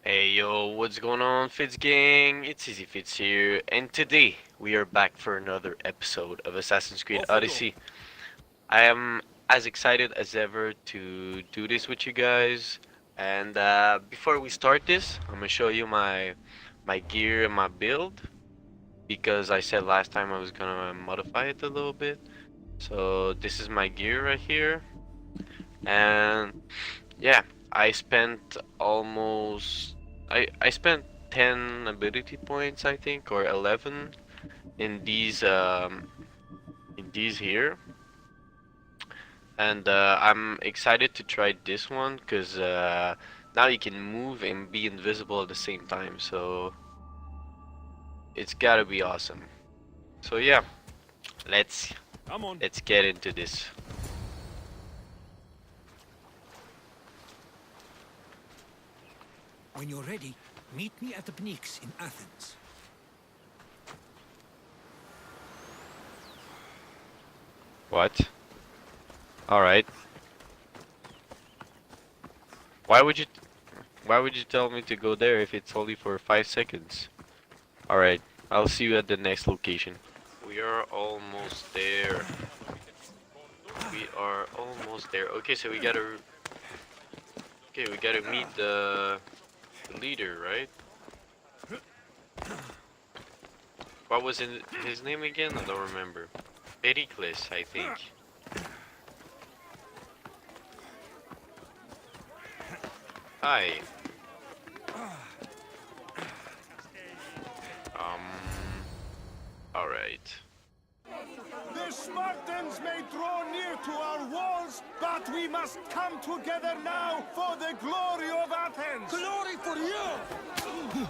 Hey yo, what's going on, Fitz gang? It's Easy Fitz here, and today we are back for another episode of Assassin's Creed Off we go. Odyssey. I am as excited as ever to do this with you guys. And before we start this, I'm gonna show you my gear and my build because I said last time I was gonna modify it a little bit. So this is my gear right here, and yeah, I spent almost I spent 10 ability points, I think, or 11 in these here. And I'm excited to try this one because now you can move and be invisible at the same time. So it's gotta be awesome. So yeah, let's I'm on. let's get into this. When you're ready, meet me at the Pnyx in Athens. What? All right. Why would you Why would you tell me to go there if it's only for 5 seconds? Alright, I'll see you at the next location. We are almost there. We are almost there. Okay, so we gotta... Okay, we gotta meet the leader, right? What was his name again? I don't remember. Pericles, I think. Hi. Um... Alright. The Spartans may draw near to our walls, but we must come together now for the glory of Athens! Glory for you!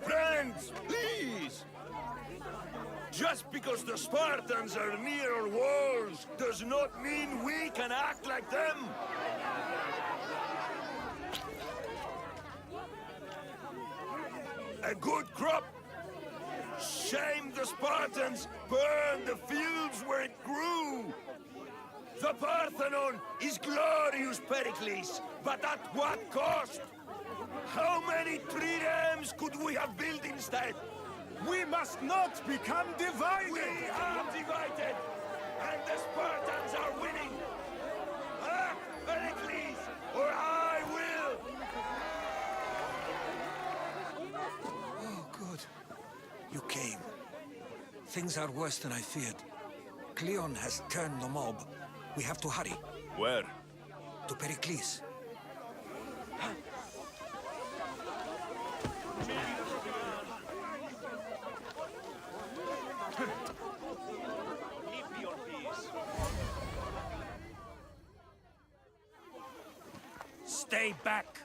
Friends, please! Just because the Spartans are near our walls does not mean we can act like them! A good crop! Shame the Spartans burned the fields where it grew! The Parthenon is glorious, Pericles, but at what cost? How many triremes could we have built instead? We must not become divided! We are divided, and the Spartans are winning! Act, Pericles, or I will! Oh, good. You came. Things are worse than I feared. Cleon has turned the mob. We have to hurry. Where? To Pericles. Stay back!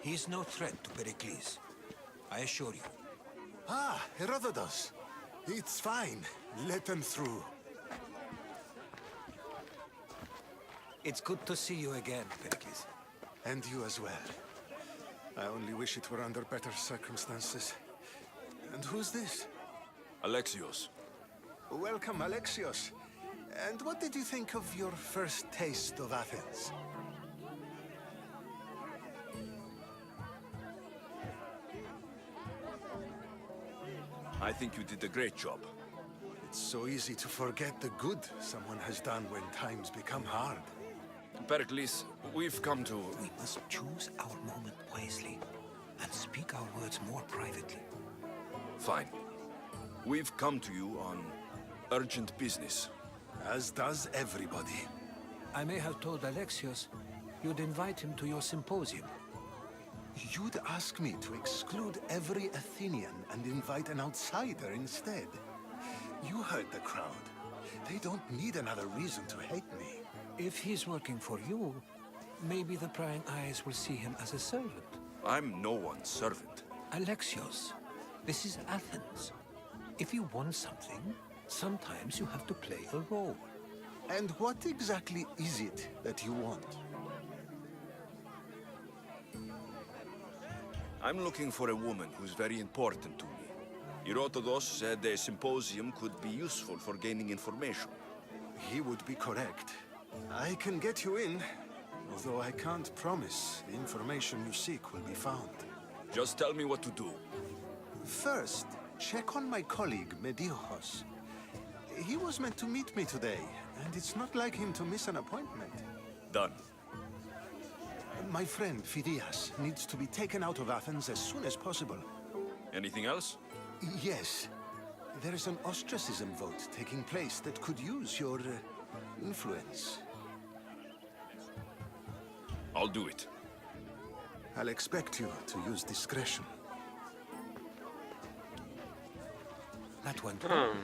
He is no threat to Pericles. I assure you. Ah, Herodotus. It's fine. Let them through. It's good to see you again, Pericles. And you as well. I only wish it were under better circumstances. And who's this? Alexios. Welcome, Alexios. And what did you think of your first taste of Athens? I think you did a great job. It's so easy to forget the good someone has done when times become hard. Pericles, we've come to... We must choose our moment wisely and speak our words more privately. Fine. We've come to you on urgent business. As does everybody. I may have told Alexios you'd invite him to your symposium. You'd ask me to exclude every Athenian and invite an outsider instead. You heard the crowd. They don't need another reason to hate me. If he's working for you, maybe the prying eyes will see him as a servant. I'm no one's servant. Alexios, this is Athens. If you want something, sometimes you have to play a role. And what exactly is it that you want? I'm looking for a woman who's very important to me. Herodotus said a symposium could be useful for gaining information. He would be correct. I can get you in, Although I can't promise the information you seek will be found. Just tell me what to do. First, check on my colleague, Mediochos. He was meant to meet me today, and it's not like him to miss an appointment. Done. My friend, Phidias, needs to be taken out of Athens as soon as possible. Anything else? Yes. There is an ostracism vote taking place that could use your influence. I'll do it. I'll expect you to use discretion. That went well.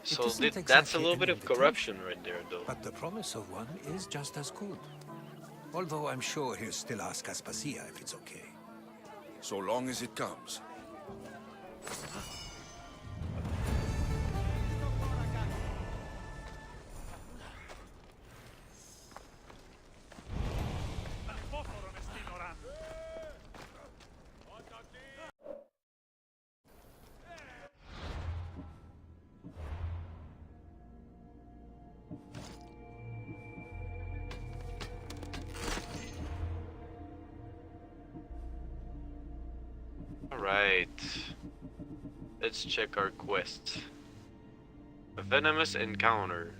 So isn't that's a exactly little an bit of invitation, corruption right there, though. But the promise of one is just as good. Although I'm sure he'll still ask Aspasia if it's okay. So long as it comes. Alright. Let's check our quests. A venomous encounter.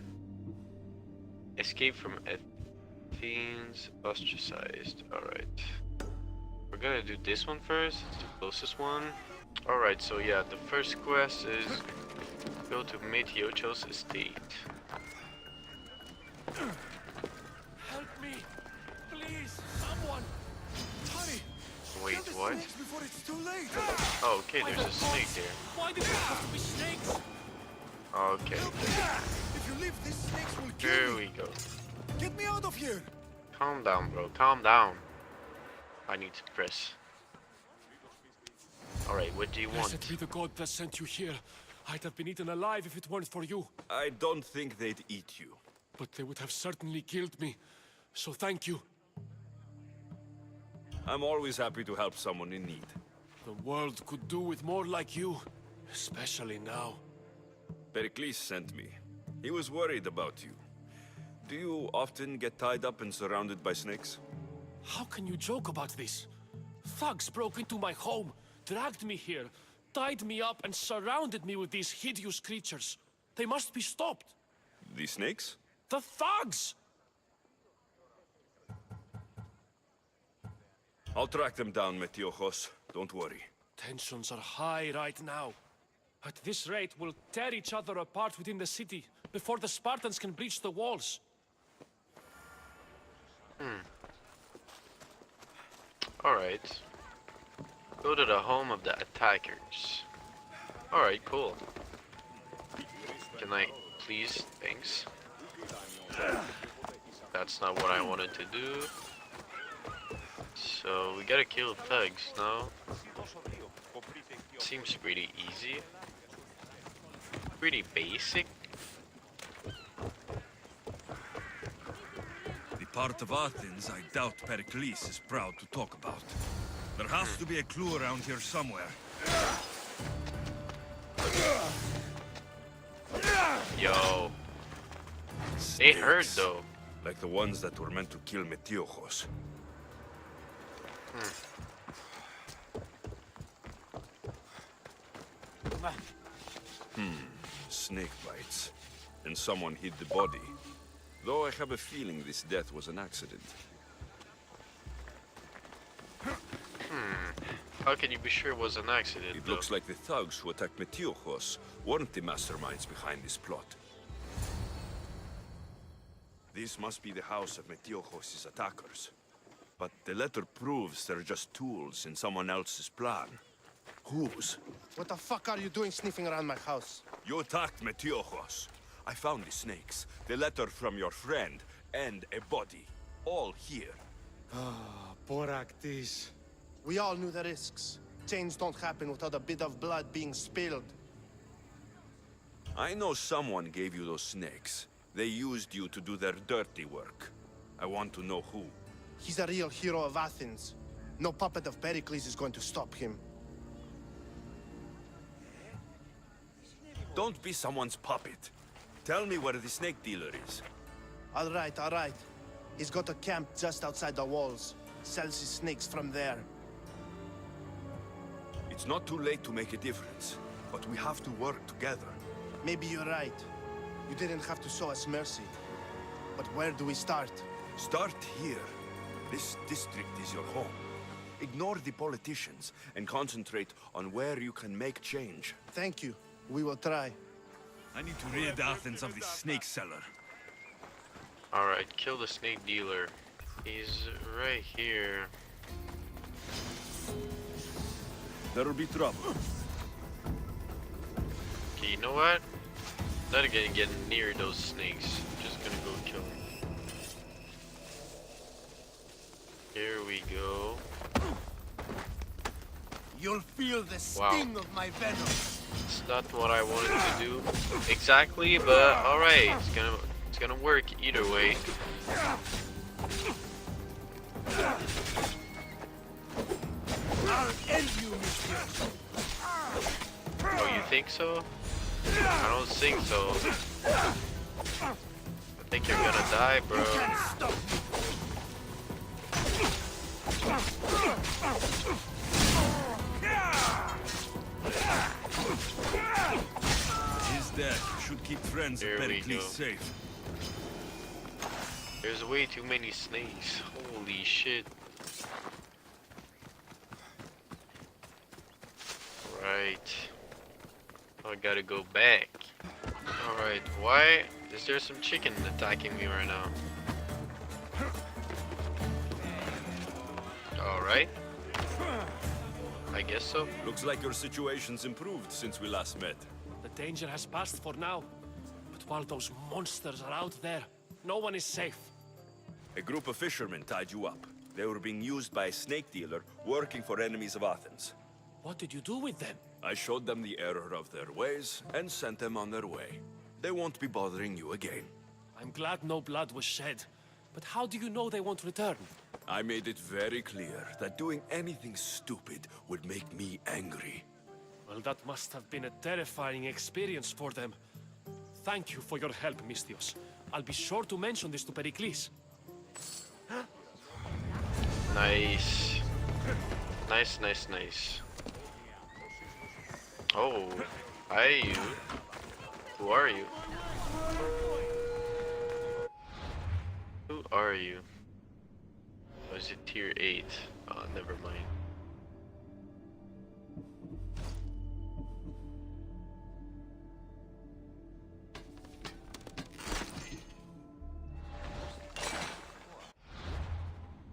Escape from Athens, ostracized. Alright. We're gonna do this one first. It's the closest one. Alright, so yeah, the first quest is go to Metiochos estate. Help me! Please, someone! Hurry! Wait, Kill the what? snakes before it's too late! Oh, okay, there's a snake there. Why did it have to be snakes? Okay, Help me! If you leave, these snakes will kill here me! we go. Get me out of here! Calm down, bro. Calm down. I need to press. Alright, what do you want? Blessed be the god that sent you here. I'd have been eaten alive if it weren't for you. I don't think they'd eat you. But they would have certainly killed me. So thank you. I'm always happy to help someone in need. The world could do with more like you. Especially now. Pericles sent me. He was worried about you. Do you often get tied up and surrounded by snakes? How can you joke about this? Thugs broke into my home, dragged me here, tied me up and surrounded me with these hideous creatures. They must be stopped. The snakes? The thugs! I'll track them down, Metiochos. Don't worry. Tensions are high right now. At this rate, we'll tear each other apart within the city before the Spartans can breach the walls. Alright. Go to the home of the attackers. Alright, cool. Can I please? Thanks. That's not what I wanted to do. So we gotta kill thugs now. Seems pretty easy. Pretty basic. The part of Athens I doubt Pericles is proud to talk about. There has to be a clue around here somewhere. Yo. It hurt Snakes. though. Like the ones that were meant to kill Metiochos. Snake bites. And someone hid the body. Though I have a feeling this death was an accident. How can you be sure it was an accident It though? looks like the thugs who attacked Metiochos weren't the masterminds behind this plot. This must be the house of Metiochos' attackers. But the letter proves they're just tools in someone else's plan. Whose? What the fuck are you doing sniffing around my house? You attacked Metiochos. I found the snakes, the letter from your friend, and a body. All here. Boraktis. We all knew the risks. Change don't happen without a bit of blood being spilled. I know someone gave you those snakes. They used you to do their dirty work. I want to know who. He's a real hero of Athens. No puppet of Pericles is going to stop him. Don't be someone's puppet. Tell me where the snake dealer is. All right, all right. He's got a camp just outside the walls. Sells his snakes from there. It's not too late to make a difference, but we have to work together. Maybe you're right. You didn't have to show us mercy. But where do we start? Start here. This district is your home. Ignore the politicians and concentrate on where you can make change. Thank you. We will try. I need to rid Athens of this snake seller. Alright, kill the snake dealer. He's right here. There'll be trouble. Okay, you know what? Not gonna get near those snakes. Just gonna go kill them. Here we go. You'll feel the sting of my venom. It's not what I wanted to do exactly, but alright, it's gonna work either way. I'll end you, Mr. Oh, you think so? I don't think so. I think you're gonna die, bro. Stop me. He's dead. Should keep friends There of we Pericles go. safe. There's way too many snakes. Holy shit. Right. I gotta go back. Alright, why is there some chicken attacking me right now? Alright. I guess so. Looks like your situation's improved since we last met. The danger has passed for now. But while those monsters are out there, no one is safe. A group of fishermen tied you up. They were being used by a snake dealer working for enemies of Athens. What did you do with them? I showed them the error of their ways and sent them on their way. They won't be bothering you again. I'm glad no blood was shed. But how do you know they won't return? I made it very clear that doing anything stupid would make me angry. Well, that must have been a terrifying experience for them. Thank you for your help, Mystios. I'll be sure to mention this to Pericles. Nice. Nice. Oh, hi you. Who are you? Who are you? Oh, is it tier 8? Oh, never mind.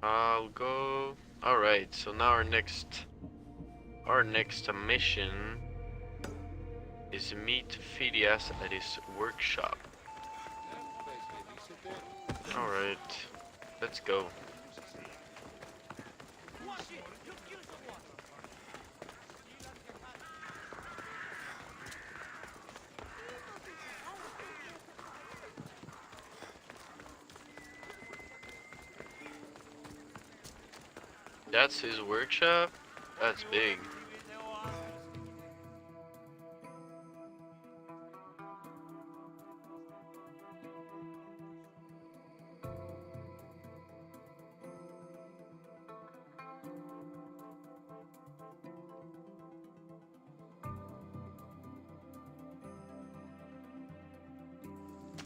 I'll go. Alright, so now our next mission is meet Phidias at his workshop. Alright, let's go. That's his workshop? That's big.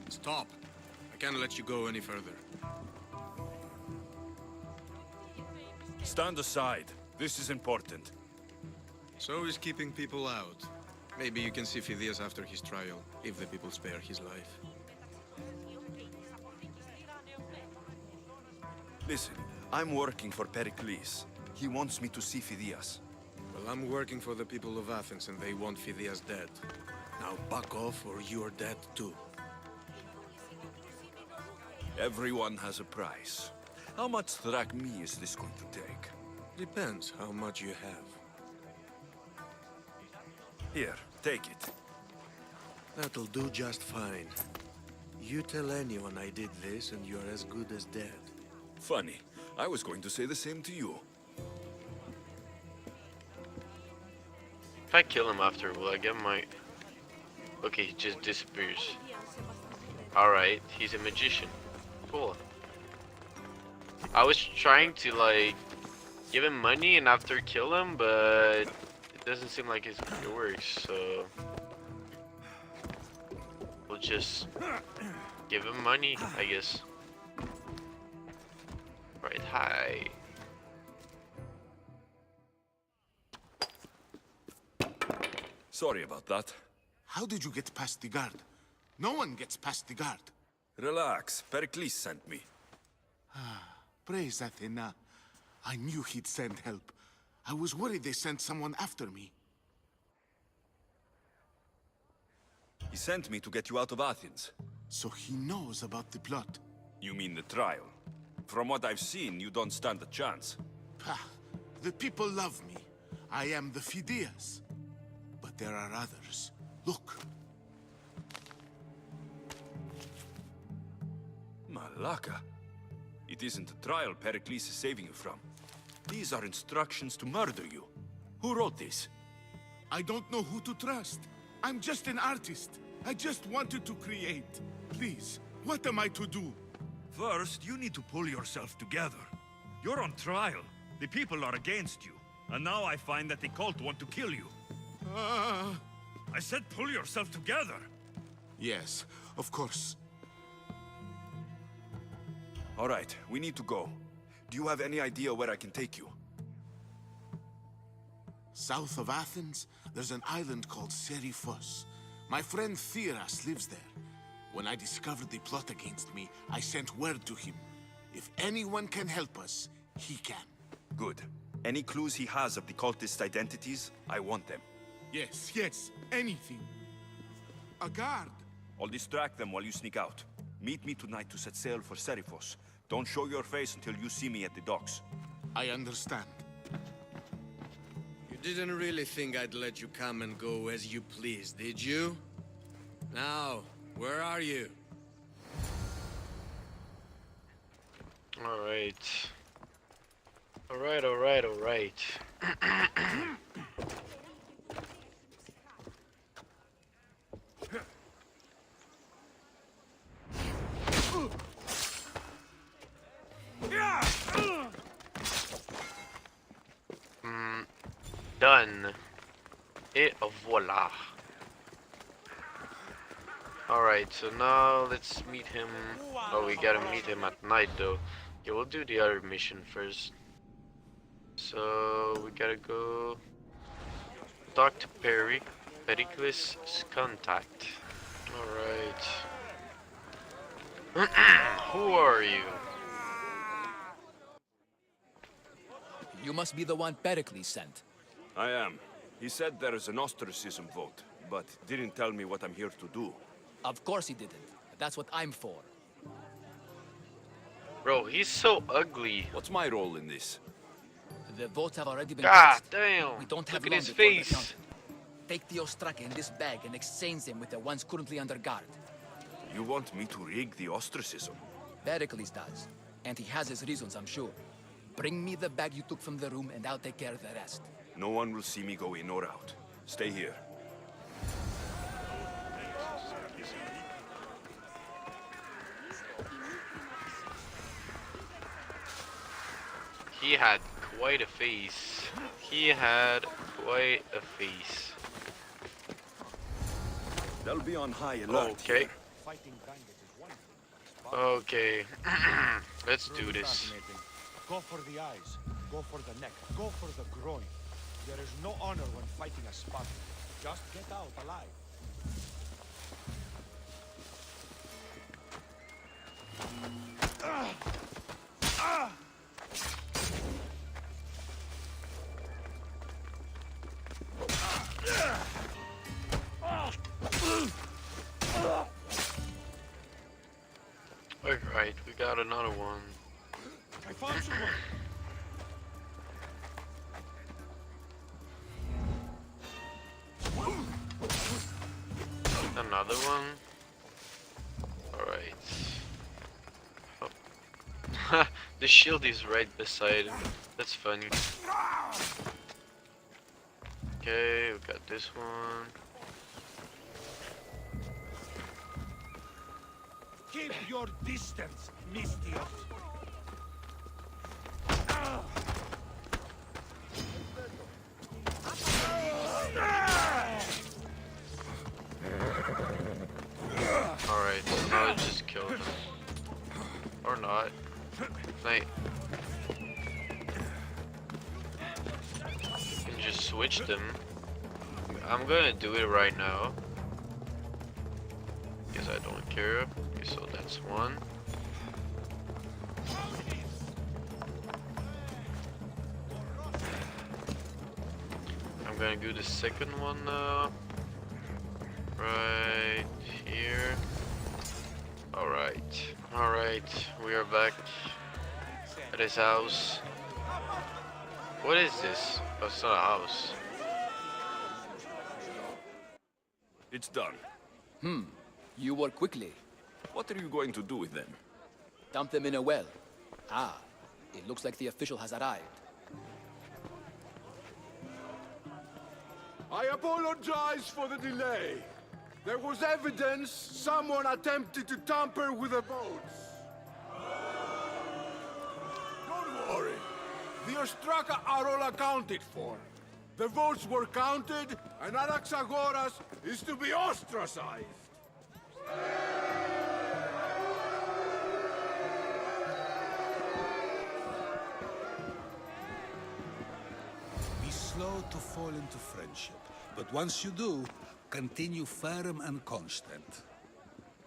Stop. I can't let you go any further. Stand aside. This is important. So is keeping people out. Maybe you can see Phidias after his trial, if the people spare his life. Listen, I'm working for Pericles. He wants me to see Phidias. Well, I'm working for the people of Athens and they want Phidias dead. Now back off or you're dead too. Everyone has a price. How much drachmi is this going to take? Depends how much you have. Here, take it. That'll do just fine. You tell anyone I did this and you're as good as dead. Funny. I was going to say the same to you. If I kill him after, will I get my... Okay, he just disappears. Alright, he's a magician. Cool. I was trying to like give him money and after kill him, but it doesn't seem like it works. So we'll just give him money, I guess. Right, hi. Sorry about that. How did you get past the guard? No one gets past the guard. Relax, Pericles sent me. Praise Athena. I knew he'd send help. I was worried they sent someone after me. He sent me to get you out of Athens. So he knows about the plot. You mean the trial? From what I've seen, you don't stand a chance. Pah, the people love me. I am the Phidias. But there are others. Look. Malaka. It isn't a trial Pericles is saving you from. These are instructions to murder you. Who wrote this? I don't know who to trust. I'm just an artist. I just wanted to create. Please, what am I to do? First, you need to pull yourself together. You're on trial. The people are against you. And now I find that the cult want to kill you. I said pull yourself together. Yes, of course. All right, we need to go. Do you have any idea where I can take you? South of Athens, there's an island called Seriphos. My friend Theras lives there. When I discovered the plot against me, I sent word to him. If anyone can help us, he can. Good. Any clues he has of the cultist identities, I want them. Yes, yes, anything. A guard. I'll distract them while you sneak out. Meet me tonight to set sail for Seriphos. Don't show your face until you see me at the docks. I understand. You didn't really think I'd let you come and go as you please, did you? Now, where are you? Alright. Alright. Done. Et voila. Alright, so now let's meet him. Oh, we gotta meet him at night though. Yeah, we'll do the other mission first. So we gotta go talk to Pericles' contact. Alright. Who are you? You must be the one Pericles sent. I am. He said there is an ostracism vote, but didn't tell me what I'm here to do. Of course he didn't. That's what I'm for. Bro, he's so ugly. What's my role in this? The votes have already been God cast. damn. We don't have Look at long his before the face. counting. Take the ostraka in this bag and exchange them with the ones currently under guard. You want me to rig the ostracism? Pericles does. And he has his reasons, I'm sure. Bring me the bag you took from the room and I'll take care of the rest. No one will see me go in or out. Stay here. He had quite a face. They'll be on high alert. Okay. Okay. Let's do this. Go for the eyes, go for the neck, go for the groin. There is no honor when fighting a Spartan. Just get out alive. Alright, we got another one. I found someone. Another one. Alright. Oh. The shield is right beside him. That's funny. Okay, we got this one. Keep your distance, Mistios. switch them. I'm gonna do it right now. Because I don't care. Okay, so that's one. I'm gonna do the second one now. Right here. Alright, we are back at his house. What is this? Oh, it's not a house. It's done. You work quickly. What are you going to do with them? Dump them in a well. Ah, it looks like the official has arrived. I apologize for the delay. There was evidence someone attempted to tamper with the votes. Don't worry. The Ostraka are all accounted for. The votes were counted, and Anaxagoras is to be ostracized. Be slow to fall into friendship, but once you do, continue firm and constant.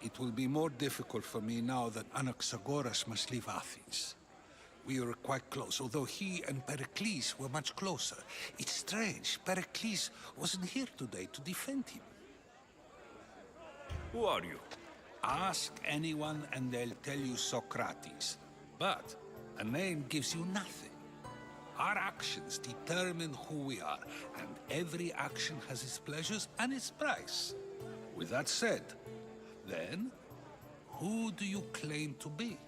It will be more difficult for me now that Anaxagoras must leave Athens. We were quite close, although he and Pericles were much closer. It's strange, Pericles wasn't here today to defend him. Who are you? Ask anyone and they'll tell you Socrates. But a name gives you nothing. Our actions determine who we are, and every action has its pleasures and its price. With that said, then, who do you claim to be?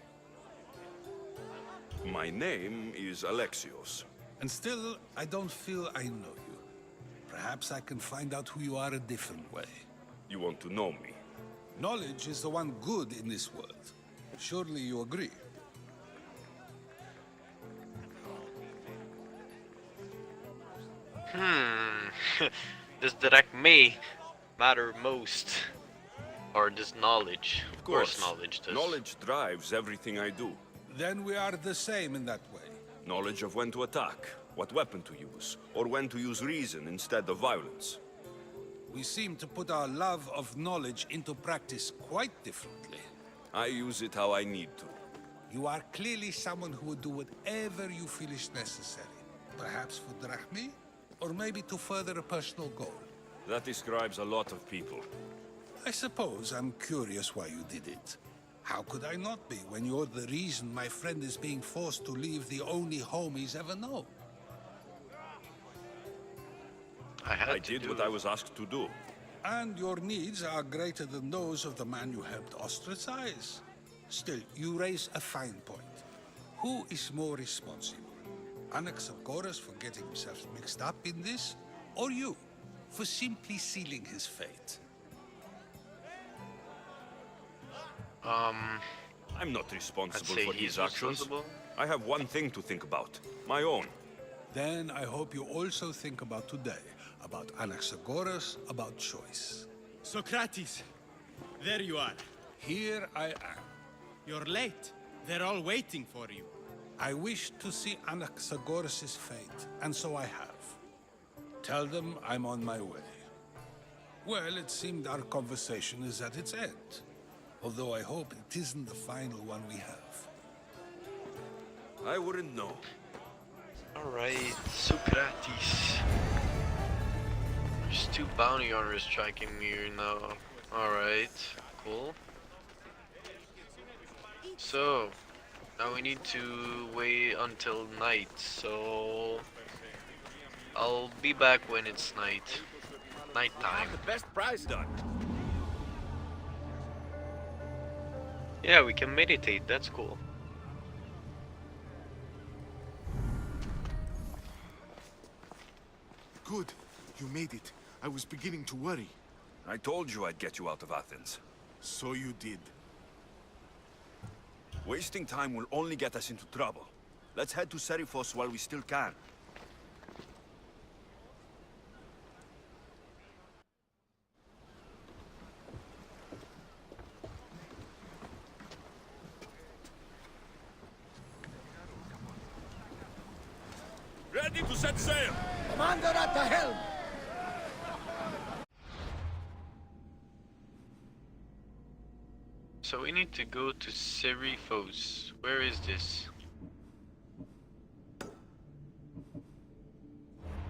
My name is Alexios. And still, I don't feel I know you. Perhaps I can find out who you are a different way. You want to know me? Knowledge is the one good in this world. Surely you agree? Does direct me matter most? Or does knowledge? Of course knowledge does. Knowledge drives everything I do. Then we are the same in that way. Knowledge of when to attack, what weapon to use, or when to use reason instead of violence. We seem to put our love of knowledge into practice quite differently. I use it how I need to. You are clearly someone who would do whatever you feel is necessary. Perhaps for drachmi, or maybe to further a personal goal. That describes a lot of people. I suppose I'm curious why you did it. How could I not be when you're the reason my friend is being forced to leave the only home he's ever known? I did what I was asked to do. And your needs are greater than those of the man you helped ostracize. Still, you raise a fine point. Who is more responsible? Anaxagoras for getting himself mixed up in this, or you for simply sealing his fate? I'm not responsible I'd say for he's his actions. responsible. I have one thing to think about. My own. Then I hope you also think about today, about Anaxagoras, about choice. Socrates, there you are. Here I am. You're late. They're all waiting for you. I wish to see Anaxagoras' fate, and so I have. Tell them I'm on my way. Well, it seemed our conversation is at its end. Although I hope it isn't the final one we have. I wouldn't know. Alright, Socrates. There's 2 bounty hunters striking me now. Alright, cool. So, now we need to wait until night, so I'll be back when it's night. Nighttime. The best prize done. Yeah, we can meditate, that's cool. Good. You made it. I was beginning to worry. I told you I'd get you out of Athens. So you did. Wasting time will only get us into trouble. Let's head to Seriphos while we still can. Ready to set sail! Commander at the helm! So we need to go to Serifos. Where is this?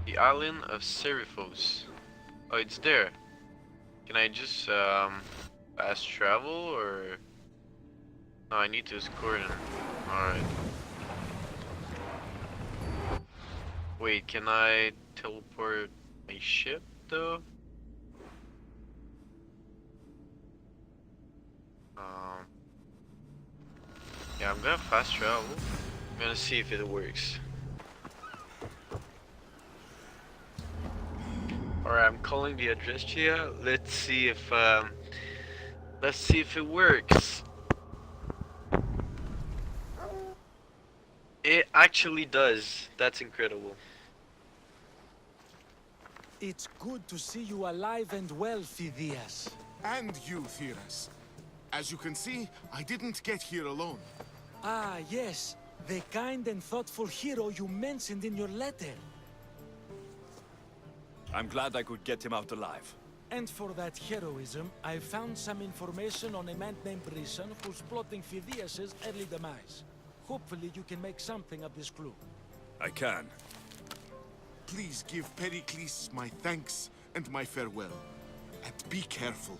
The island of Serifos. Oh, it's there. Can I just fast travel or? No, I need to escort him. Alright. Wait, can I teleport my ship though? Yeah, I'm gonna fast travel. I'm gonna see if it works. Alright, I'm calling the address here. Let's see if it works. It actually does. That's incredible. It's good to see you alive and well, Phidias. And you, Theras. As you can see, I didn't get here alone. Ah, yes. The kind and thoughtful hero you mentioned in your letter. I'm glad I could get him out alive. And for that heroism, I found some information on a man named Brisson who's plotting Phidias' early demise. Hopefully you can make something of this clue. I can. Please give Pericles my thanks and my farewell. And be careful.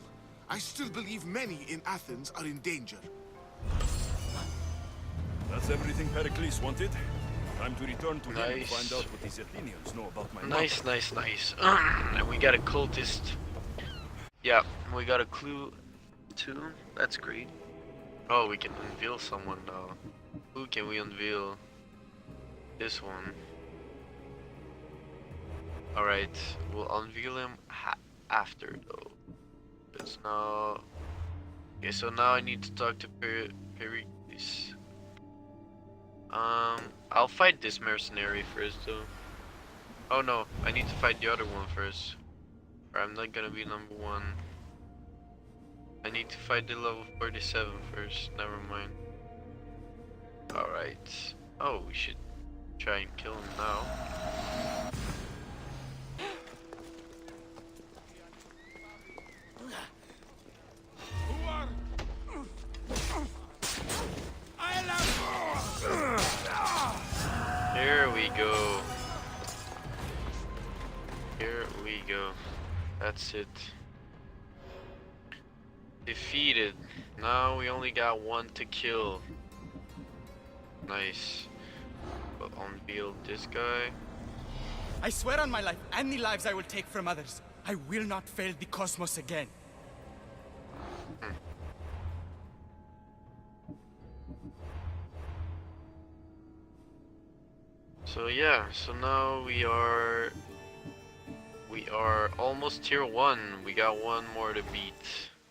I still believe many in Athens are in danger. That's everything Pericles wanted. Time to return to him and Nice. find out what these Athenians know about my Nice. And we got a cultist. Yeah, we got a clue too. That's great. Oh, we can unveil someone now. Who can we unveil? This one. Alright, we'll unveil him after though. It's now. Okay, so now I need to talk to Pericles. I'll fight this mercenary first though. Oh no, I need to fight the other one first. Or I'm not gonna be number one. I need to fight the level 47 first, never mind. Alright. Oh, we should try and kill him now. Here we go. Here we go. That's it. Defeated. Now we only got one to kill. Nice. But unveil this guy. I swear on my life, and the lives I will take from others, I will not fail the cosmos again. So yeah, so now we are almost tier 1. We got one more to beat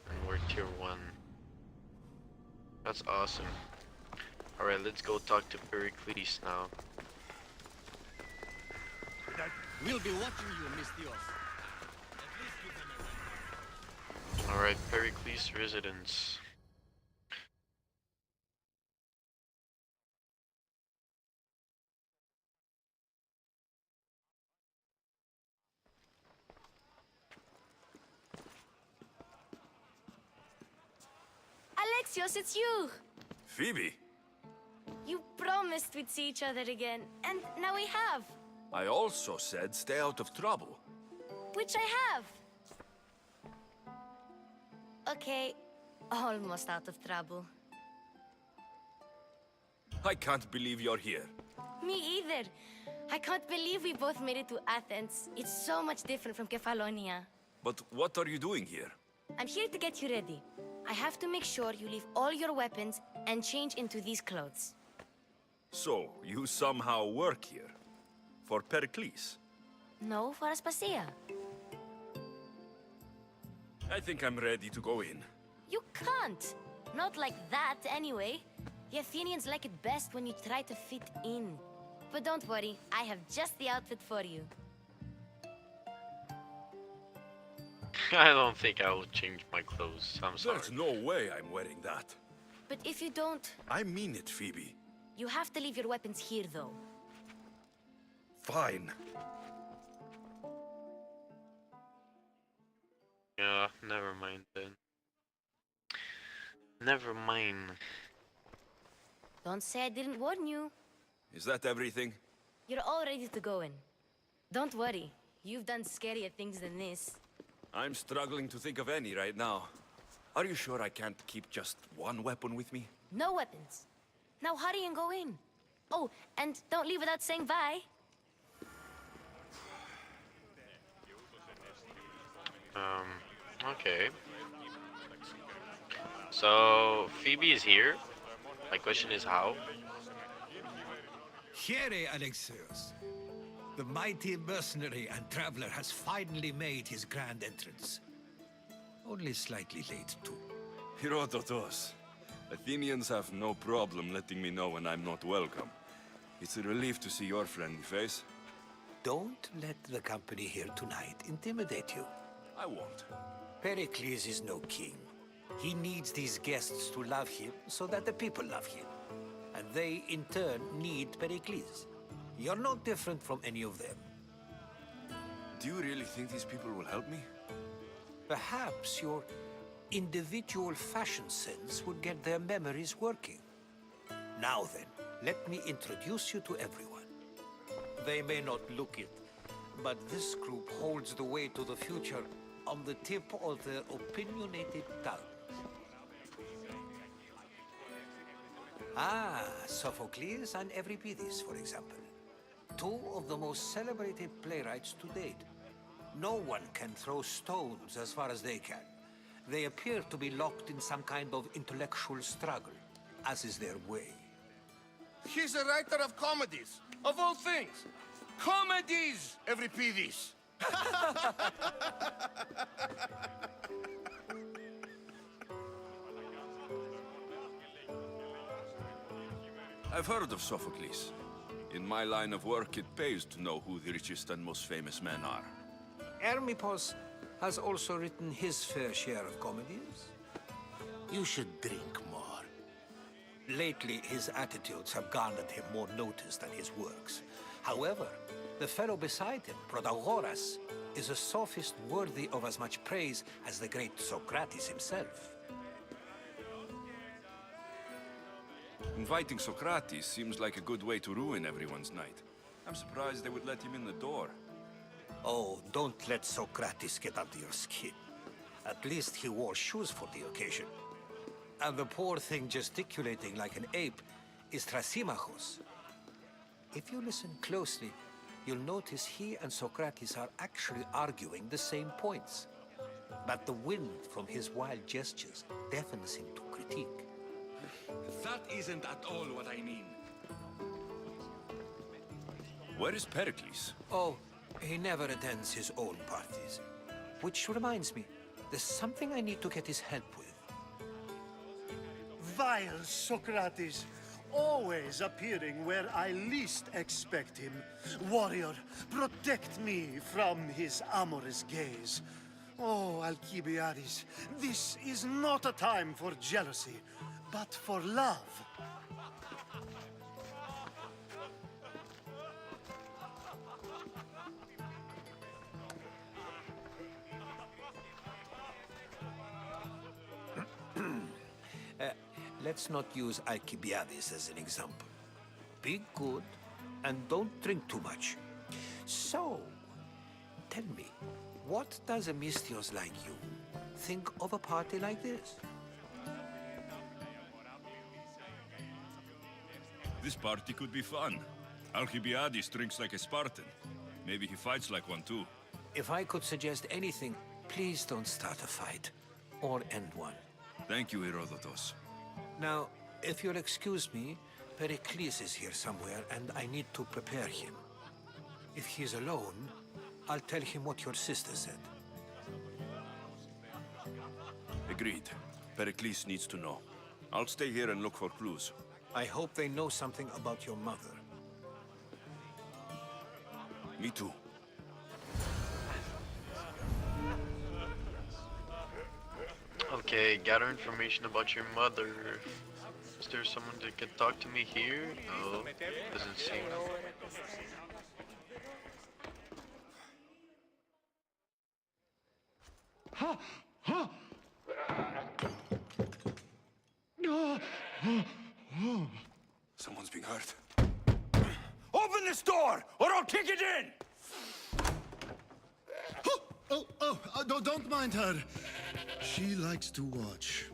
and we're tier 1. That's awesome. Alright, let's go talk to Pericles now. We'll be watching you, Mystios. Alright, Pericles residence. Alexios, it's you! Phoebe, You promised we'd see each other again, and now we have. I also said stay out of trouble. Which I have. Okay, almost out of trouble. I can't believe you're here. Me either. I can't believe we both made it to Athens. It's so much different from Kefalonia. But what are you doing here? I'm here to get you ready. I have to make sure you leave all your weapons and change into these clothes. So, you somehow work here? For Pericles? No, for Aspasia. I think I'm ready to go in. You can't. Not like that, anyway. The Athenians like it best when you try to fit in. But don't worry, I have just the outfit for you. I don't think I will change my clothes. I'm sorry. There's no way I'm wearing that. But if you don't, I mean it, Phoebe. you have to leave your weapons here, though. Fine. Never mind then. Never mind. Don't say I didn't warn you. Is that everything? You're all ready to go in. Don't worry. You've done scarier things than this. I'm struggling to think of any right now. Are you sure I can't keep just one weapon with me? No weapons. Now hurry and go in. Oh, and don't leave without saying bye. Okay. So, Phoebe is here. My question is how? Here, Alexios. The mighty mercenary and traveler has finally made his grand entrance. Only slightly late, too. Herodotus. Athenians have no problem letting me know when I'm not welcome. It's a relief to see your friendly face. Don't let the company here tonight intimidate you. I won't. Pericles is no king. He needs these guests to love him so that the people love him. And they, in turn, need Pericles. You're no different from any of them. Do you really think these people will help me? Perhaps your individual fashion sense would get their memories working. Now then, let me introduce you to everyone. They may not look it, but this group holds the way to the future on the tip of their opinionated tongues. Ah, Sophocles and Euripides, for example. Two of the most celebrated playwrights to date. No one can throw stones as far as they can. They appear to be locked in some kind of intellectual struggle, as is their way. He's a writer of comedies, of all things. Comedies, Euripides. I've heard of Sophocles. In my line of work, it pays to know who the richest and most famous men are. Hermippos has also written his fair share of comedies. You should drink more. Lately, his attitudes have garnered him more notice than his works. However, the fellow beside him, Protagoras, is a sophist worthy of as much praise as the great Socrates himself. Inviting Socrates seems like a good way to ruin everyone's night. I'm surprised they would let him in the door. Oh, don't let Socrates get under your skin. At least he wore shoes for the occasion. And the poor thing gesticulating like an ape is Thrasymachos. If you listen closely, you'll notice he and Socrates are actually arguing the same points. But the wind from his wild gestures deafens him to critique. That isn't at all what I mean. Where is Pericles? Oh, he never attends his own parties. Which reminds me, there's something I need to get his help with. Vile Socrates, always appearing where I least expect him. Warrior, protect me from his amorous gaze. Oh, Alcibiades, this is not a time for jealousy, but for love. Let's not use Alcibiades as an example. Be good and don't drink too much. So, tell me, what does a Mystios like you think of a party like this? This party could be fun. Alcibiades drinks like a Spartan. Maybe he fights like one too. If I could suggest anything, please don't start a fight or end one. Thank you, Herodotus. Now, if you'll excuse me, Pericles is here somewhere and I need to prepare him. If he's alone, I'll tell him what your sister said. Agreed. Pericles needs to know. I'll stay here and look for clues. I hope they know something about your mother. Me too. Okay, gather information about your mother. Is there someone that can talk to me here? No, doesn't seem. Ha! Someone's being hurt. Open this door, or I'll kick it in! Don't mind her. She likes to watch.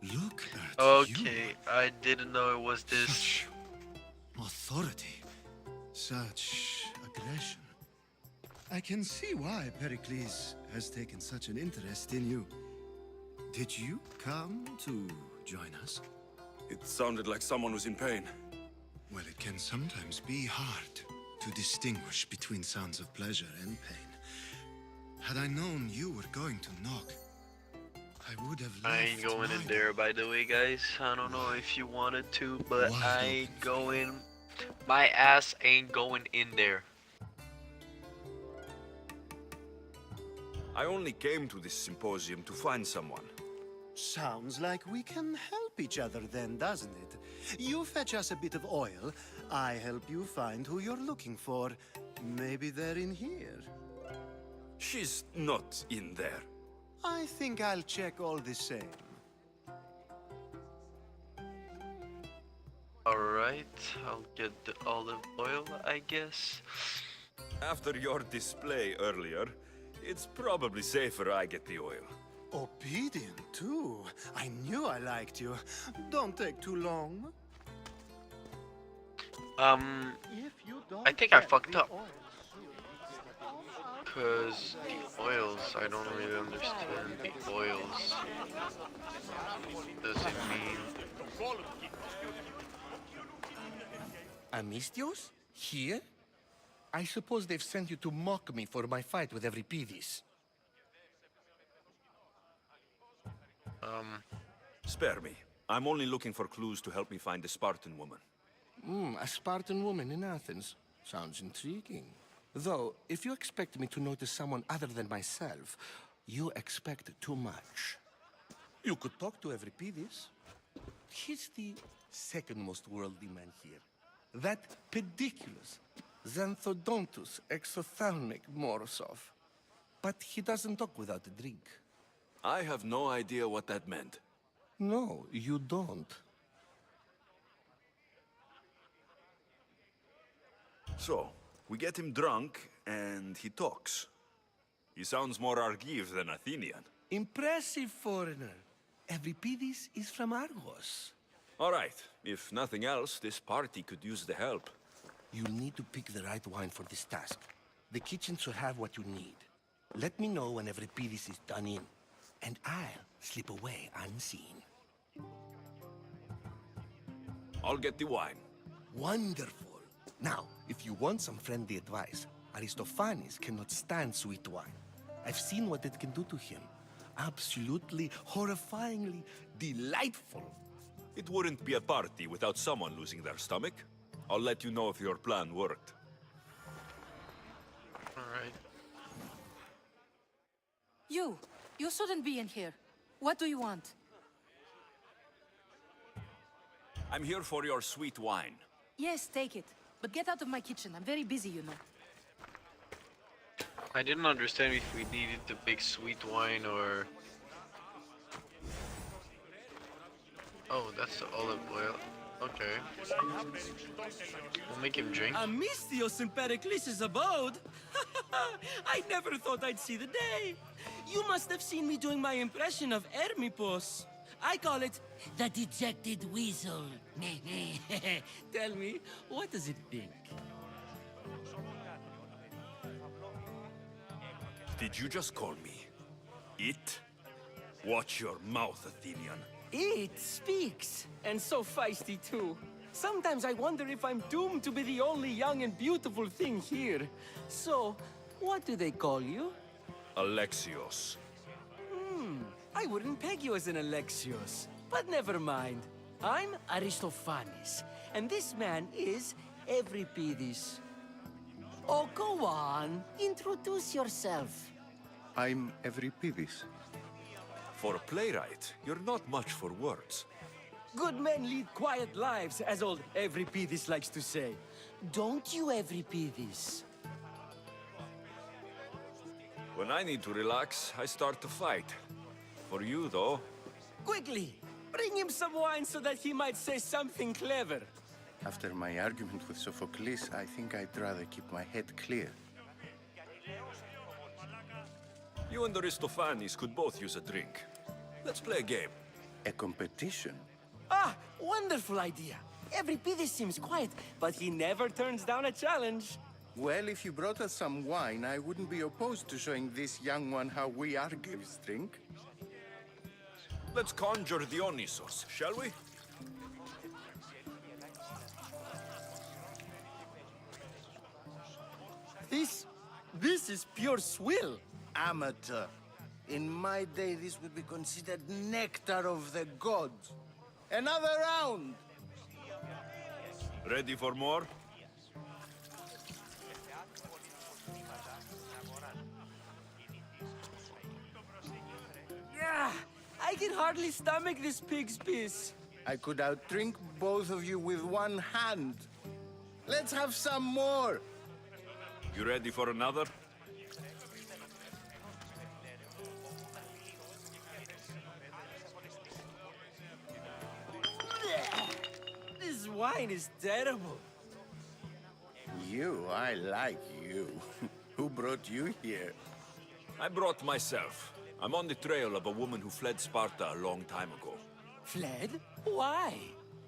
Look at Okay, I didn't know it was this. Such authority. Such aggression. I can see why Pericles has taken such an interest in you. Did you come to join us? It sounded like someone was in pain. Well, it can sometimes be hard to distinguish between sounds of pleasure and pain. Had I known you were going to knock, I would have left. I ain't going in there, by the way, guys. I don't know if you wanted to, but I ain't going. My ass ain't going in there. I only came to this symposium to find someone. Sounds like we can help each other then, doesn't it? You fetch us a bit of oil, I help you find who you're looking for. Maybe they're in here. She's not in there. I think I'll check all the same. Alright, I'll get the olive oil, I guess. After your display earlier, it's probably safer I get the oil. Obedient, too. I knew I liked you. Don't take too long. I think I fucked up. Because the oils, I don't really understand the oils. Does it mean... Amistios? Here? I suppose they've sent you to mock me for my fight with Euripides. Spare me. I'm only looking for clues to help me find a Spartan woman. A Spartan woman in Athens. Sounds intriguing. Though, if you expect me to notice someone other than myself, you expect too much. You could talk to Euripides. He's the second most worldly man here. That pediculous, xanthodontus exophthalmic Morosov. But he doesn't talk without a drink. I have no idea what that meant. No, you don't. So, we get him drunk, and he talks. He sounds more Argive than Athenian. Impressive, foreigner. Euripides is from Argos. All right. If nothing else, this party could use the help. You'll need to pick the right wine for this task. The kitchen should have what you need. Let me know when Euripides is done in, and I'll slip away unseen. I'll get the wine. Wonderful. Now, if you want some friendly advice, Aristophanes cannot stand sweet wine. I've seen what it can do to him. Absolutely, horrifyingly delightful. It wouldn't be a party without someone losing their stomach. I'll let you know if your plan worked. Alright. You shouldn't be in here. What do you want? I'm here for your sweet wine. Yes, take it. But get out of my kitchen. I'm very busy, you know. I didn't understand if we needed the big sweet wine or... Oh, that's the olive oil. Okay. We'll make him drink. Amistios in Pericles' abode? I never thought I'd see the day. You must have seen me doing my impression of Hermippos. I call it the dejected weasel. Tell me, what does it think? Did you just call me it? Watch your mouth, Athenian. It speaks, and so feisty too. Sometimes I wonder if I'm doomed to be the only young and beautiful thing here. So, what do they call you? Alexios. I wouldn't peg you as an Alexios, but never mind. I'm Aristophanes, and this man is Euripides. Oh, go on. Introduce yourself. I'm Euripides. For a playwright, you're not much for words. Good men lead quiet lives, as old Euripides likes to say. Don't you, Euripides? When I need to relax, I start to fight. For you, though, Quickly! Bring him some wine so that he might say something clever. After my argument with Sophocles, I think I'd rather keep my head clear. You and Aristophanes could both use a drink. Let's play a game. A competition? Ah, wonderful idea. Euripides seems quiet, but he never turns down a challenge. Well, if you brought us some wine, I wouldn't be opposed to showing this young one how we Argives drink. Let's conjure Dionysos, shall we? This is pure swill. Amateur. In my day, this would be considered nectar of the gods. Another round! Ready for more? Yeah, I can hardly stomach this pig's piss. I could outdrink both of you with one hand. Let's have some more! You ready for another? This wine is terrible. You, I like you. Who brought you here? I brought myself. I'm on the trail of a woman who fled Sparta a long time ago. Fled? Why?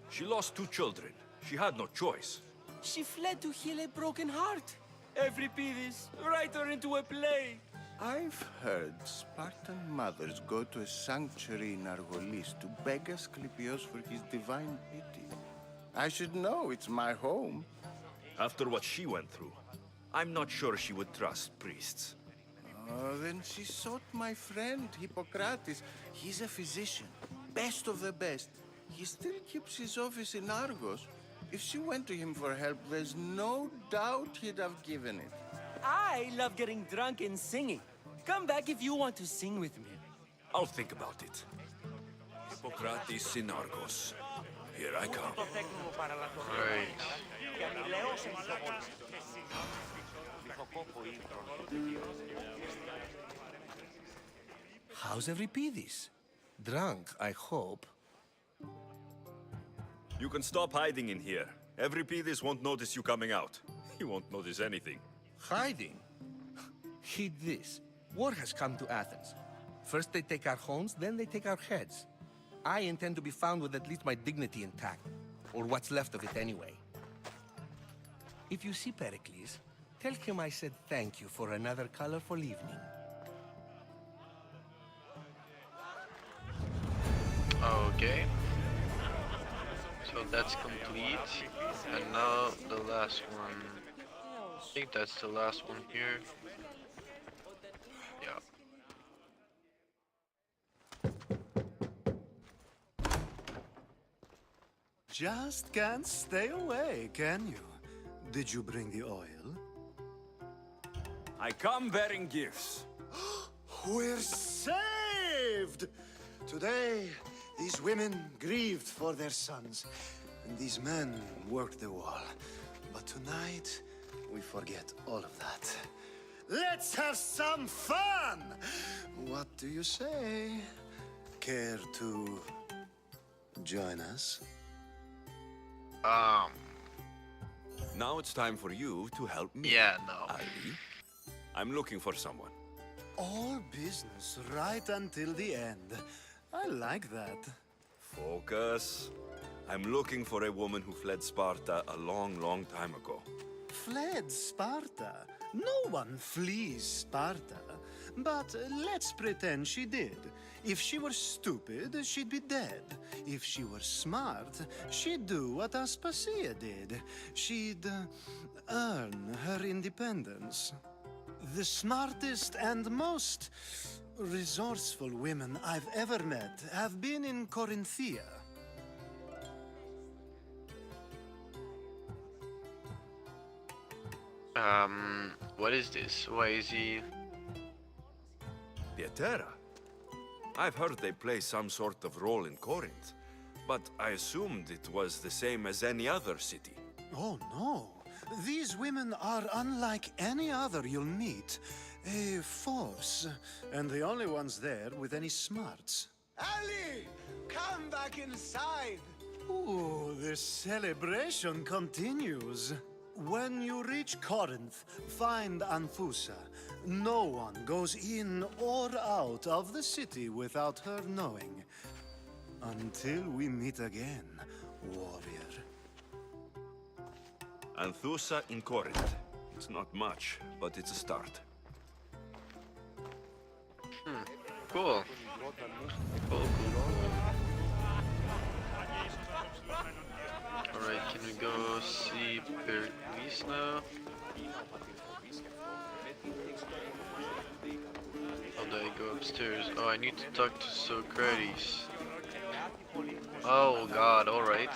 She lost 2 children. She had no choice. She fled to heal a broken heart. Euripides, write her into a play. I've heard Spartan mothers go to a sanctuary in Argolis to beg Asclepios for his divine pity. I should know, it's my home. After what she went through, I'm not sure she would trust priests. Oh, then she sought my friend, Hippocrates. He's a physician, best of the best. He still keeps his office in Argos. If she went to him for help, there's no doubt he'd have given it. I love getting drunk and singing. Come back if you want to sing with me. I'll think about it. Hippocrates in Argos. Here I come. Right. How's Euripides? Drunk, I hope. You can stop hiding in here. Euripides won't notice you coming out. He won't notice anything. Hiding? Heed this. War has come to Athens. First they take our homes, then they take our heads. I intend to be found with at least my dignity intact. Or what's left of it anyway. If you see Pericles, tell him I said thank you for another colorful evening. Okay. So that's complete. And now the last one. I think that's the last one here. Yeah. Just can't stay away, can you? Did you bring the oil? I come bearing gifts. We're saved! Today, these women grieved for their sons, and these men worked the wall. But tonight, we forget all of that. Let's have some fun! What do you say? Care to join us? Now it's time for you to help me. Yeah, no. Ali, I'm looking for someone. All business right until the end. I like that. Focus. I'm looking for a woman who fled Sparta a long, long time ago. Fled Sparta? No one flees Sparta. But let's pretend she did. If she were stupid, she'd be dead. If she were smart, she'd do what Aspasia did. She'd earn her independence. The smartest and most resourceful women I've ever met have been in Corinthia. What is this? Why is he... Pietera. I've heard they play some sort of role in Corinth, but I assumed it was the same as any other city. Oh, no. These women are unlike any other you'll meet. A force, and the only ones there with any smarts. Ali! Come back inside! Ooh, the celebration continues. When you reach Corinth, find Anfusa. No one goes in or out of the city without her knowing. Until we meet again, warrior. Anthusa in Corinth. It's not much, but it's a start. Cool. Cool. Alright, can we go see Pericles now? How do I go upstairs? Oh, I need to talk to Socrates. Oh god, alright.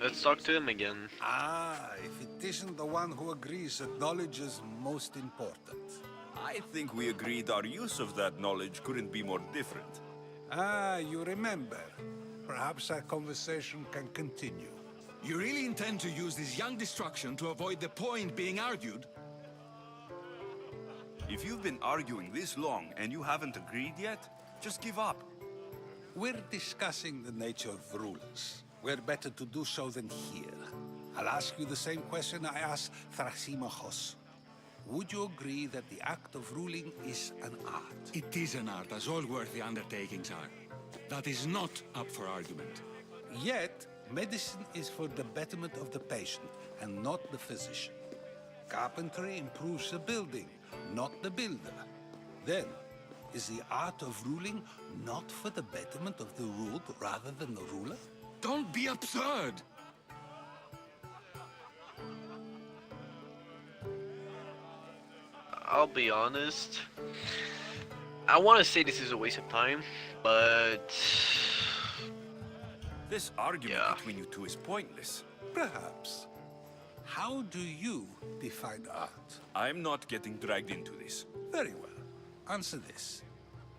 Let's talk to him again. Ah, if it isn't the one who agrees that knowledge is most important. I think we agreed our use of that knowledge couldn't be more different. Ah, you remember. Perhaps our conversation can continue. You really intend to use this young destruction to avoid the point being argued? If you've been arguing this long and you haven't agreed yet, just give up. We're discussing the nature of rulers. Where better to do so than here? I'll ask you the same question I asked Thrasymachos. Would you agree that the act of ruling is an art? It is an art, as all worthy undertakings are. That is not up for argument. Yet, medicine is for the betterment of the patient and not the physician. Carpentry improves the building, not the builder. Then, is the art of ruling not for the betterment of the ruled rather than the ruler? Don't be absurd! I'll be honest. I want to say this is a waste of time, but... This argument between you two is pointless. Perhaps. How do you define art? I'm not getting dragged into this. Very well. Answer this.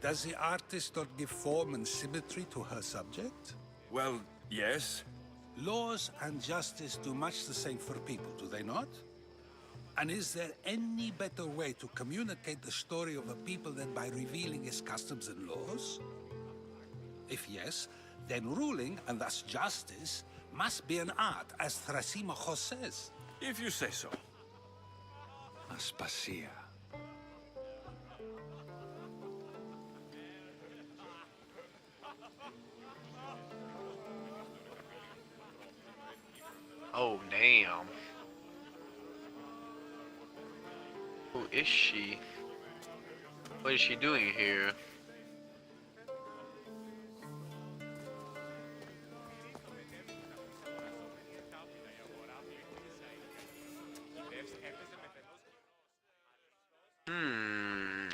Does the artist not give form and symmetry to her subject? Well, yes. Laws and justice do much the same for people, do they not? And is there any better way to communicate the story of a people than by revealing its customs and laws? If yes, then ruling, and thus justice, must be an art, as Thrasymachos says. If you say so. Aspasia. Oh, damn. Who is she? What is she doing here?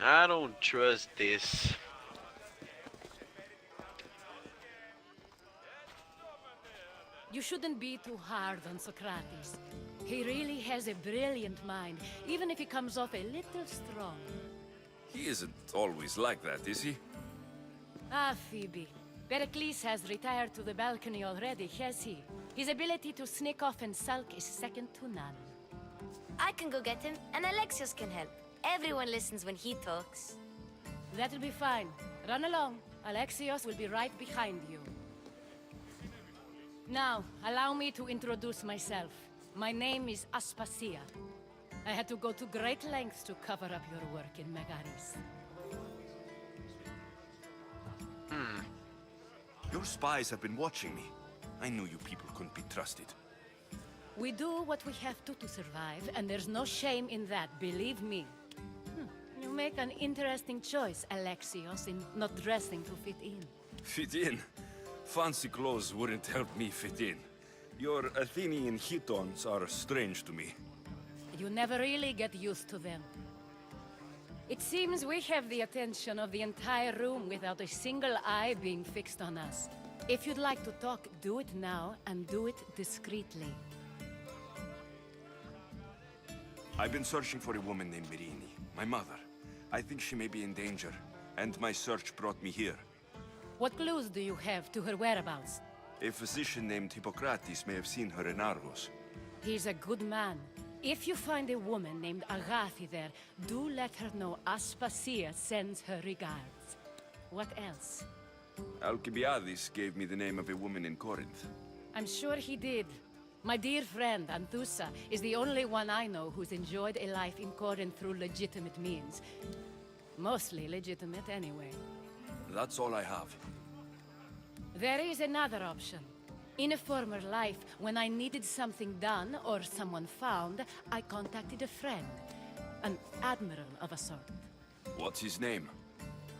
I don't trust this. You shouldn't be too hard on Socrates. He really has a brilliant mind, even if he comes off a little strong. He isn't always like that, is he? Ah, Phoebe. Pericles has retired to the balcony already, has he? His ability to sneak off and sulk is second to none. I can go get him, and Alexios can help. Everyone listens when he talks. That'll be fine. Run along. Alexios will be right behind you. Now, allow me to introduce myself. My name is Aspasia. I had to go to great lengths to cover up your work in Megaris. Your spies have been watching me. I knew you people couldn't be trusted. We do what we have to survive, and there's no shame in that, believe me. You make an interesting choice, Alexios, in not dressing to fit in. Fit in? Fancy clothes wouldn't help me fit in. Your Athenian chitons are strange to me. You never really get used to them. It seems we have the attention of the entire room without a single eye being fixed on us. If you'd like to talk, do it now, and do it discreetly. I've been searching for a woman named Myrine, my mother. I think she may be in danger, and my search brought me here. What clues do you have to her whereabouts? A physician named Hippocrates may have seen her in Argos. He's a good man. If you find a woman named Agathi there, do let her know Aspasia sends her regards. What else? Alcibiades gave me the name of a woman in Corinth. I'm sure he did. My dear friend, Anthusa, is the only one I know who's enjoyed a life in Corinth through legitimate means. Mostly legitimate, anyway. That's all I have. There is another option. In a former life, when I needed something done or someone found, I contacted a friend. An admiral of a sort. What's his name?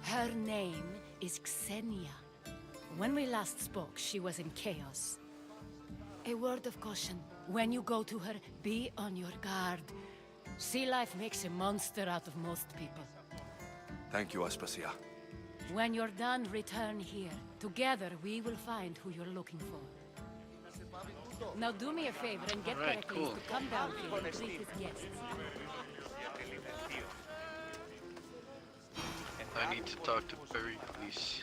Her name is Xenia. When we last spoke, she was in chaos. A word of caution. When you go to her, be on your guard. Sea life makes a monster out of most people. Thank you, Aspasia. When you're done, return here. Together, we will find who you're looking for. Now do me a favor and get Pericles to come down here and greet his guests. I need to talk to Pericles.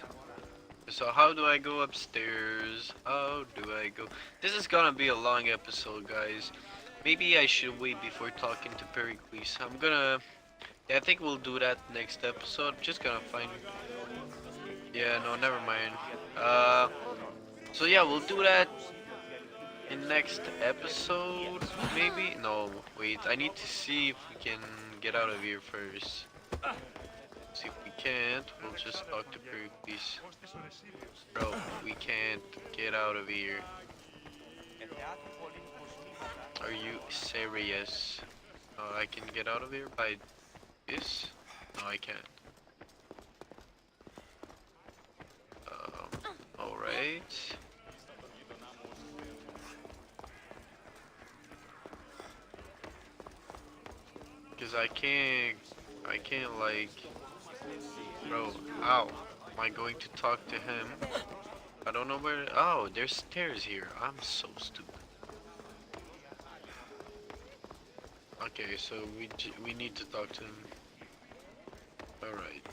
So how do I go upstairs? How do I go? This is gonna be a long episode, guys. Maybe I should wait before talking to Pericles. Yeah, I think we'll do that next episode. Just gonna find... Yeah, no, never mind. So yeah, we'll do that in next episode, maybe? No, wait, I need to see if we can get out of here first. See if we can't, we'll just talk to Pericles. Bro, we can't get out of here. Are you serious? I can get out of here by this? No, I can't. Alright. Because I can't like, bro, how am I going to talk to him? I don't know where, oh, there's stairs here. I'm so stupid. Okay, so we need to talk to him. Alright.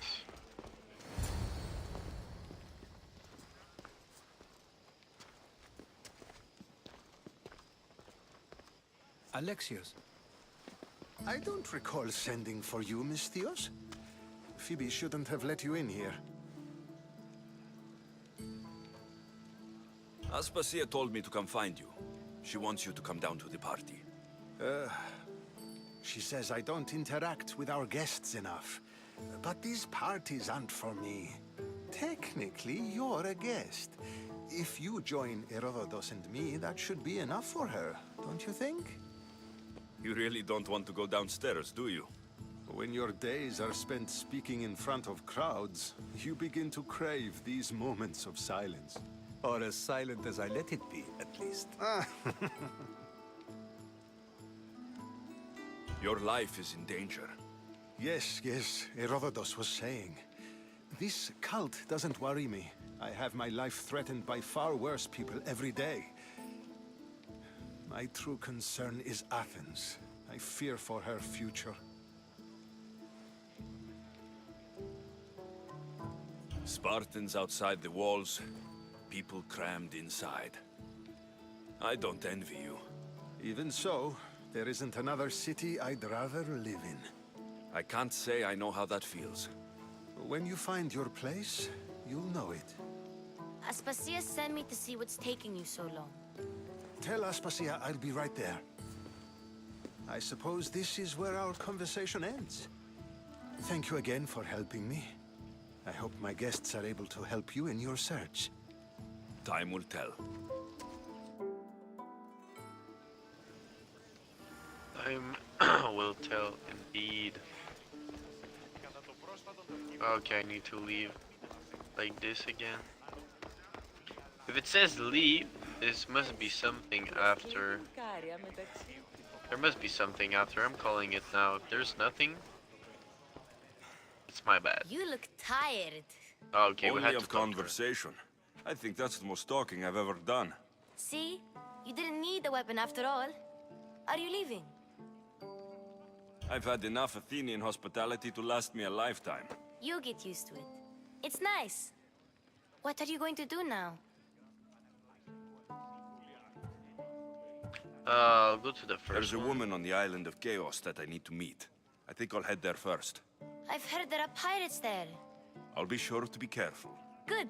Alexios. I don't recall sending for you, Misthios. Phoebe shouldn't have let you in here. Aspasia told me to come find you. She wants you to come down to the party. She says I don't interact with our guests enough. But these parties aren't for me. Technically, you're a guest. If you join Herodotus and me, that should be enough for her, don't you think? You really don't want to go downstairs, do you? When your days are spent speaking in front of crowds, you begin to crave these moments of silence. Or as silent as I let it be, at least. Your life is in danger. Yes, Herodotus was saying. This cult doesn't worry me. I have my life threatened by far worse people every day. My true concern is Athens. I fear for her future. Spartans outside the walls, people crammed inside. I don't envy you. Even so, there isn't another city I'd rather live in. I can't say I know how that feels. When you find your place, you'll know it. Aspasia sent me to see what's taking you so long. Tell Aspasia I'll be right there. I suppose this is where our conversation ends. Thank you again for helping me. I hope my guests are able to help you in your search. Time will tell. Time will tell, indeed. Okay, I need to leave like this again. If it says leave, this must be something after. There must be something after. I'm calling it now. If there's nothing, it's my bad. You look tired. Okay, Only we had of to talk to her. conversation. I think that's the most talking I've ever done. See? You didn't need the weapon after all. Are you leaving? I've had enough Athenian hospitality to last me a lifetime. You'll get used to it. It's nice. What are you going to do now? I'll go to the first There's a one. woman on the island of Chaos that I need to meet. I think I'll head there first. I've heard there are pirates there. I'll be sure to be careful. Good.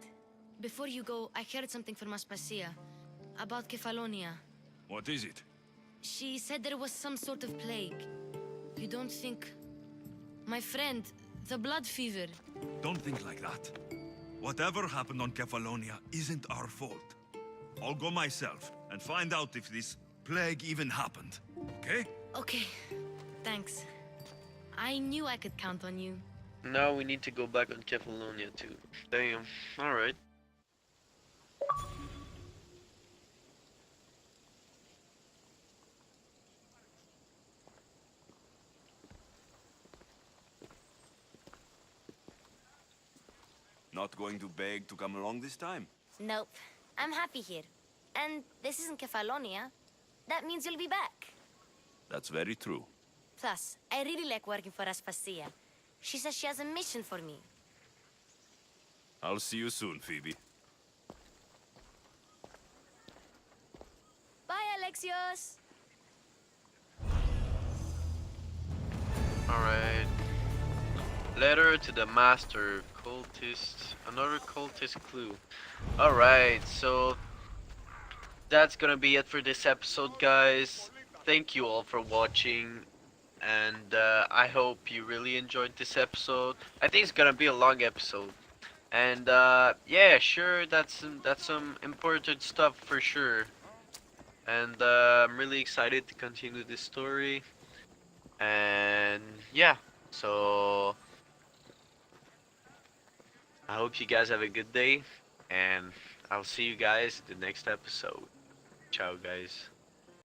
Before you go, I heard something from Aspasia about Kefalonia. What is it? She said there was some sort of plague. You don't think... My friend, the blood fever. Don't think like that. Whatever happened on Kefalonia isn't our fault. I'll go myself and find out if this plague even happened. Okay? Okay, thanks. I knew I could count on you. Now we need to go back on Kefalonia too. Damn. Alright. Not going to beg to come along this time? Nope. I'm happy here. And this isn't Kefalonia. That means you'll be back. That's very true. Plus, I really like working for Aspasia. She says she has a mission for me. I'll see you soon, Phoebe. Bye, Alexios! Alright. Letter to the Master. Cultist. Another cultist clue. Alright, so that's gonna be it for this episode, guys. Thank you all for watching. And I hope you really enjoyed this episode. I think it's gonna be a long episode. And yeah, sure, that's some important stuff for sure. And I'm really excited to continue this story. And yeah, so I hope you guys have a good day, and I'll see you guys in the next episode. Ciao, guys.